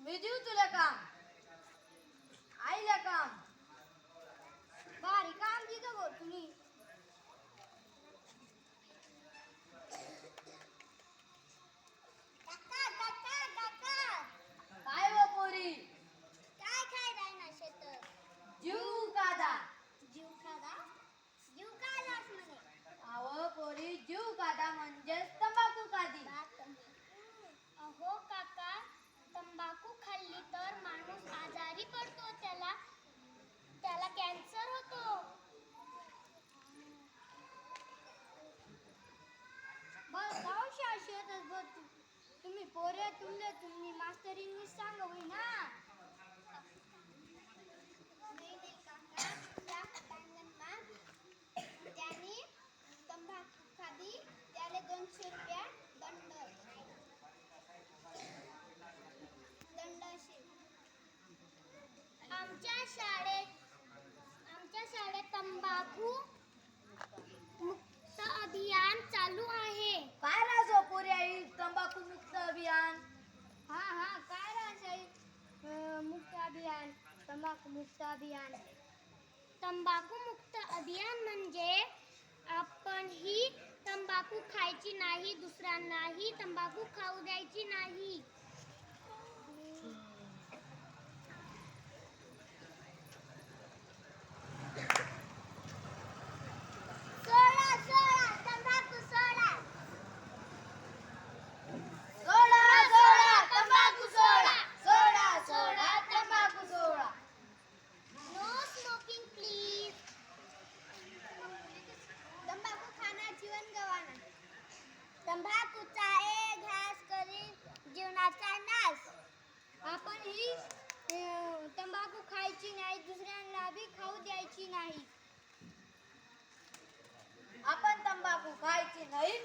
मी देऊ तुला काम, आईला काम. भारी काम दिलं गो तुम्ही. काय व पोरी, काय खायलाय ना शेतात? जीव कादा. जीव खादा? जीव खालास म्हणे. अहो पोरी, जीव कादा म्हणजेच तंबाखू कादी. अहो काका, तंबाखू खाल्ली तर माणूस आजारी पडतो, त्याला कॅन्सर होतो. बस जाऊ शाळेतच बस. तुम्ही पोरे तुम्ही मास्तरींनी सांगावी ना. नाही काका, त्या पटांगणमा ज्याने तंबाखू खादी त्याला 200 रुपया दंड असेल. आमच्या शाळेत तंबाखू मुक्त अभियान चालू आहे. काय राजो पोरी आई तंबाखू मुक्त अभियान? हा काय राहते मुक्त अभियान, तंबाखू मुक्त अभियान. तंबाखू मुक्त अभियान म्हणजे आपण ही तंबाखू खायची नाही, दुसऱ्यांनाही तंबाखू खाऊ द्यायची नाही. तंबाखू सोडा. सोडा तंबाखू सोडा. सोडा तंबाखू सोडा. No smoking please. तंबाखू खाना जीवन गवाना. तंबाखूचा एक घास करीन जीवनाचा नाश. आपण ही तंबाखू खायची नाही, दुसऱ्यांना बी खाऊ द्यायची नाही. आपण तंबाखू खायची नाही,